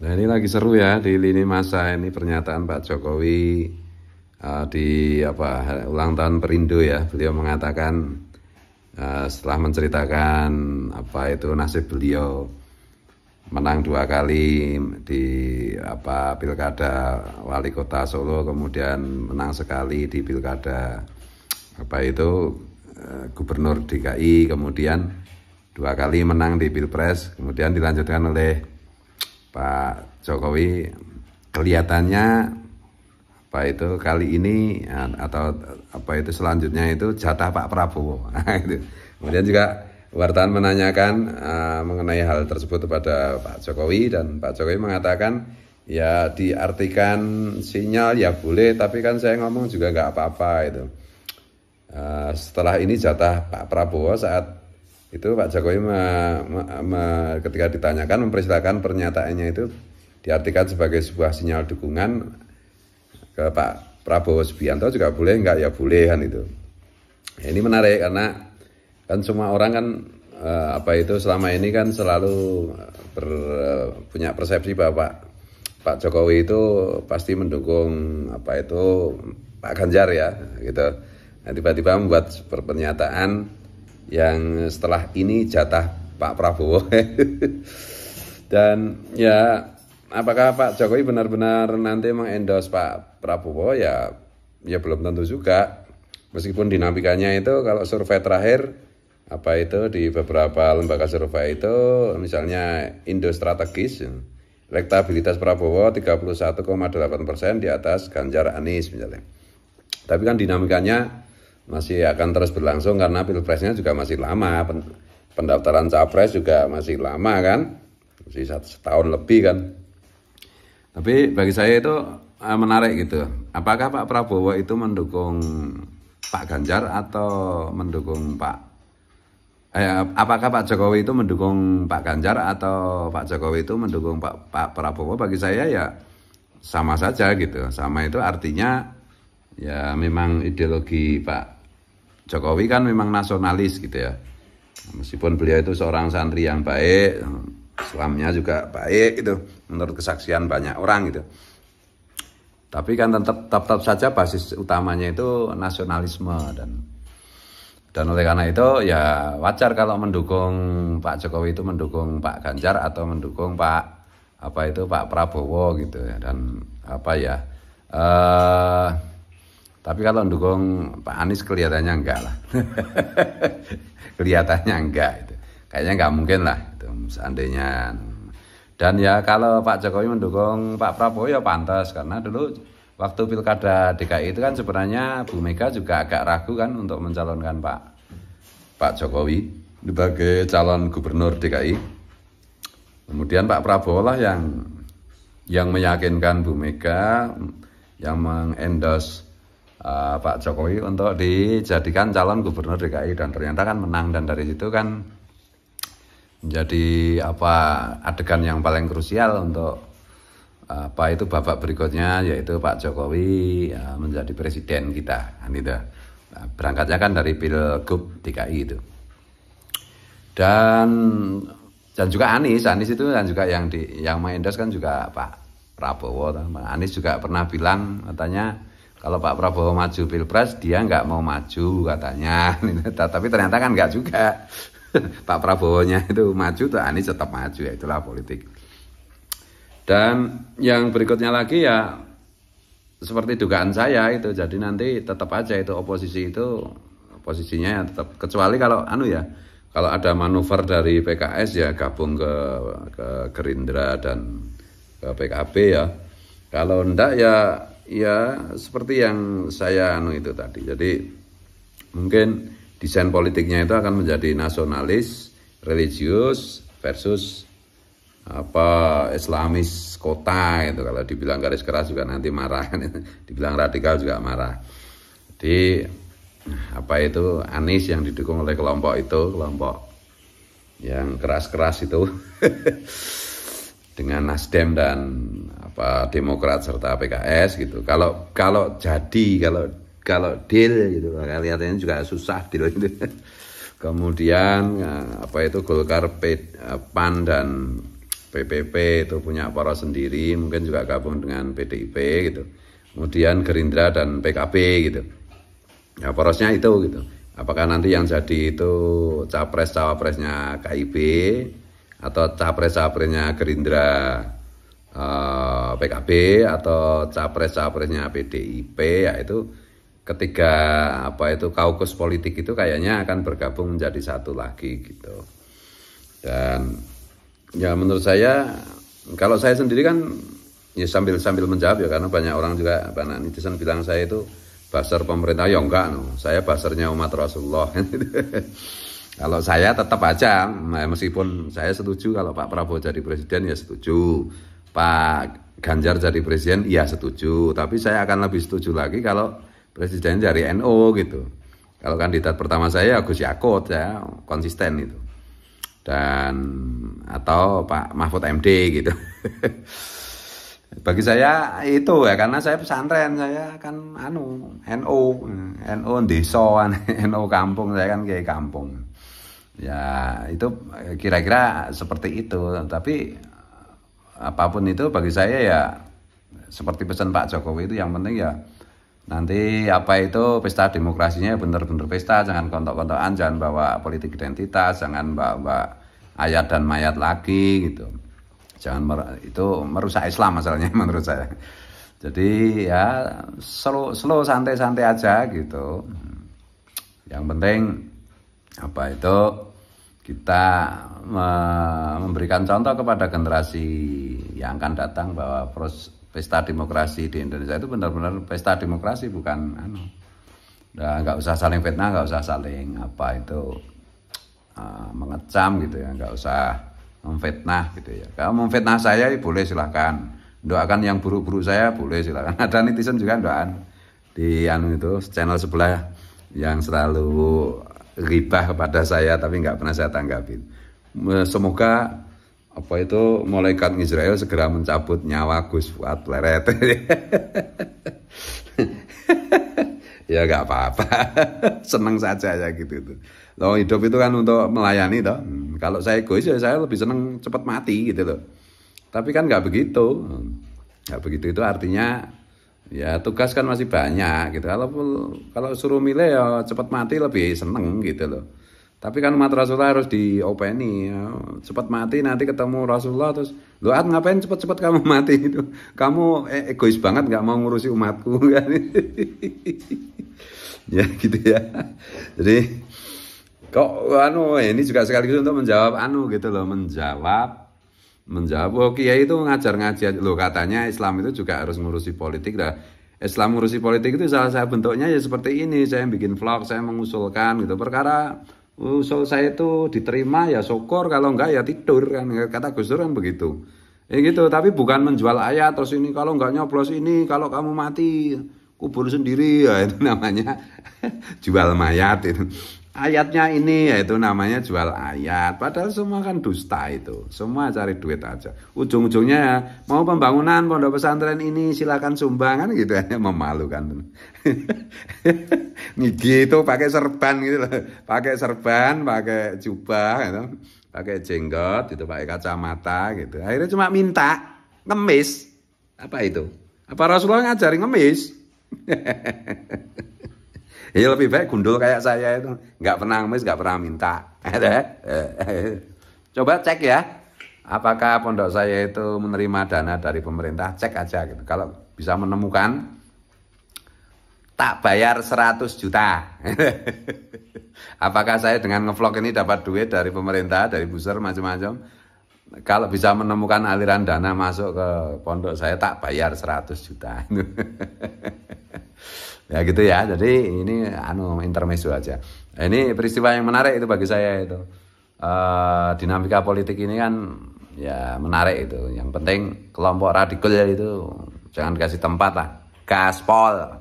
Nah ini lagi seru ya di lini masa ini pernyataan Pak Jokowi di ulang tahun Perindo ya. Beliau mengatakan setelah menceritakan itu nasib beliau menang 2 kali di pilkada wali kota Solo, kemudian menang sekali di pilkada gubernur DKI, kemudian 2 kali menang di pilpres, kemudian dilanjutkan oleh Pak Jokowi. Kelihatannya kali ini atau selanjutnya itu jatah Pak Prabowo. Nah, itu. Kemudian juga wartawan menanyakan mengenai hal tersebut kepada Pak Jokowi, dan Pak Jokowi mengatakan ya diartikan sinyal ya boleh, tapi kan saya ngomong juga nggak apa-apa itu. Setelah ini jatah Pak Prabowo. Saat itu Pak Jokowi ketika ditanyakan mempersilahkan pernyataannya itu diartikan sebagai sebuah sinyal dukungan ke Pak Prabowo Subianto, juga boleh enggak ya boleh kan itu. Ya, ini menarik karena kan semua orang kan selama ini kan selalu punya persepsi bahwa Pak Jokowi itu pasti mendukung Pak Ganjar ya gitu. Nah, tiba-tiba membuat pernyataan yang setelah ini jatah Pak Prabowo. Dan ya apakah Pak Jokowi benar-benar nanti mengendorse Pak Prabowo ya belum tentu juga. Meskipun dinamikanya itu kalau survei terakhir di beberapa lembaga survei itu, misalnya Indo Strategis, elektabilitas Prabowo 31,8% di atas Ganjar Anies misalnya. Tapi kan dinamikanya masih akan terus berlangsung karena pilpresnya juga masih lama, pendaftaran capres juga masih lama kan, masih setahun lebih kan. Tapi bagi saya itu menarik gitu. Apakah Pak Prabowo itu mendukung Pak Ganjar atau mendukung apakah Pak Jokowi itu mendukung Pak Ganjar atau Pak Jokowi itu mendukung Pak Prabowo? Bagi saya ya sama saja gitu. Sama itu artinya ya memang ideologi Pak Jokowi kan memang nasionalis gitu ya. Meskipun beliau itu seorang santri yang baik, Islamnya juga baik itu menurut kesaksian banyak orang gitu. Tapi kan tetap saja basis utamanya itu nasionalisme, dan oleh karena itu ya wajar kalau mendukung Pak Jokowi itu mendukung Pak Ganjar atau mendukung Pak Prabowo gitu ya. Dan tapi kalau mendukung Pak Anies kelihatannya enggak lah. Kelihatannya enggak itu. Kayaknya enggak mungkin lah itu seandainya. Dan ya kalau Pak Jokowi mendukung Pak Prabowo ya pantas, karena dulu waktu pilkada DKI itu kan sebenarnya Bu Mega juga agak ragu kan untuk mencalonkan Pak Jokowi sebagai calon gubernur DKI. Kemudian Pak Prabowo lah yang meyakinkan Bu Mega, yang mengendorse Pak Jokowi untuk dijadikan calon gubernur DKI, dan ternyata kan menang. Dan dari situ kan menjadi adegan yang paling krusial untuk babak berikutnya, yaitu Pak Jokowi menjadi presiden kita kan itu. Nah, berangkatnya kan dari Pilgub DKI itu. Dan juga Anies itu dan juga yang mengendorse kan juga Pak Prabowo. Anies juga pernah bilang katanya kalau Pak Prabowo maju pilpres dia nggak mau maju katanya. Tapi ternyata kan nggak juga. Pak Prabowo-nya itu maju, tuh Anies tetap maju, ya itulah politik. Dan yang berikutnya lagi ya seperti dugaan saya itu, jadi nanti tetap aja itu posisinya ya tetap, kecuali kalau kalau ada manuver dari PKS ya gabung ke Gerindra dan ke PKB ya. Kalau enggak ya seperti yang saya itu tadi. Jadi mungkin desain politiknya itu akan menjadi nasionalis, religius versus Islamis kota itu. Kalau dibilang garis keras juga nanti marah, dibilang radikal juga marah. Jadi Anies yang didukung oleh kelompok yang keras-keras itu dengan Nasdem dan Demokrat serta PKS gitu. Kalau deal gitu, kelihatannya juga susah deal gitu. Kemudian Golkar, PAN dan PPP itu punya poros sendiri, mungkin juga gabung dengan PDIP gitu. Kemudian Gerindra dan PKB gitu. Ya porosnya itu gitu. Apakah nanti yang jadi itu capres-cawapresnya KIB atau capres-cawapresnya Gerindra, PKB, atau capres-cawapresnya PDIP, yaitu ketiga kaukus politik itu kayaknya akan bergabung menjadi satu lagi gitu. Dan ya menurut saya, kalau saya sendiri kan ya sambil menjawab ya, karena banyak orang juga, banyak netizen bilang saya itu buzzer pemerintah. Ya enggak, saya buzzernya umat Rasulullah. Kalau saya tetap aja, meskipun saya setuju kalau Pak Prabowo jadi presiden ya setuju, Pak Ganjar jadi presiden ya setuju, tapi saya akan lebih setuju lagi kalau presiden dari NU gitu. Kalau kandidat pertama saya Gus Yakut, saya konsisten itu, dan atau Pak Mahfud MD gitu. Bagi saya itu ya, karena saya pesantren, saya kan NU desa, NU kampung, saya kan kiai kampung. Ya itu kira-kira seperti itu. Tapi apapun itu bagi saya ya seperti pesan Pak Jokowi itu, yang penting ya nanti pesta demokrasinya benar-benar pesta, jangan kontok-kontokan, jangan bawa politik identitas, jangan bawa ayat dan mayat lagi gitu. Jangan itu merusak Islam masalahnya menurut saya. Jadi ya slow santai-santai aja gitu. Yang penting kita memberikan contoh kepada generasi yang akan datang bahwa pesta demokrasi di Indonesia itu benar-benar pesta demokrasi, bukan nggak usah saling fitnah, nggak usah saling mengecam gitu ya, nggak usah memfitnah gitu ya. Kalau memfitnah saya boleh silahkan, doakan yang buruk-buruk saya boleh silahkan. Ada netizen juga doakan di channel sebelah yang selalu ghibah kepada saya tapi nggak pernah saya tanggapin. Semoga malaikat Israel segera mencabut nyawa Gus Fuad Pleret. Ya nggak apa-apa, seneng saja ya gitu tuh. Loh, hidup itu kan untuk melayani toh. Kalau saya egois ya saya lebih seneng cepat mati gitu loh. Tapi kan nggak begitu. Nggak begitu itu artinya ya tugas kan masih banyak gitu. Kalau suruh milih ya cepat mati lebih seneng gitu loh. Tapi kan umat Rasulullah harus diopeni ya. Cepat mati nanti ketemu Rasulullah terus, "Loh, ngapain cepat-cepat kamu mati itu? Kamu egois banget nggak mau ngurusi umatku." Kan. Ya gitu ya. Jadi kok ini juga sekaligus untuk menjawab kiai itu ngajar loh, katanya Islam itu juga harus ngurusi politik. Nah, Islam ngurusi politik itu salah satu bentuknya ya seperti ini. Saya bikin vlog, saya mengusulkan gitu. Perkara usul saya itu diterima ya syukur, kalau enggak ya tidur kan, kata Gus Dur kan begitu. Gitu, tapi bukan menjual ayat terus ini kalau enggak nyoblos ini, kalau kamu mati kubur sendiri ya, itu namanya jual mayat itu. Ayatnya ini ya itu namanya jual ayat, padahal semua kan dusta itu, semua cari duit aja. Ujung-ujungnya ya, mau pembangunan pondok pesantren ini silakan sumbangan gitu ya, memalukan. Gitu pakai serban gitu loh, pakai serban, pakai jubah gitu, pakai jenggot gitu, pakai kacamata gitu. Akhirnya cuma minta ngemis. Apa itu? Apa Rasulullah ngajari ngemis? Ya lebih baik gundul kayak saya itu, nggak pernah ngemis, nggak pernah minta. Coba cek ya, apakah pondok saya itu menerima dana dari pemerintah, cek aja gitu. Kalau bisa menemukan, tak bayar 100 juta. Apakah saya dengan ngevlog ini dapat duit dari pemerintah, dari buzzer macam-macam? Kalau bisa menemukan aliran dana masuk ke pondok saya, tak bayar 100 juta. Ya gitu ya. Jadi ini intermezzo aja. Ini peristiwa yang menarik itu bagi saya itu. Dinamika politik ini kan ya menarik itu. Yang penting kelompok radikal itu jangan kasih tempat lah. Gaspol.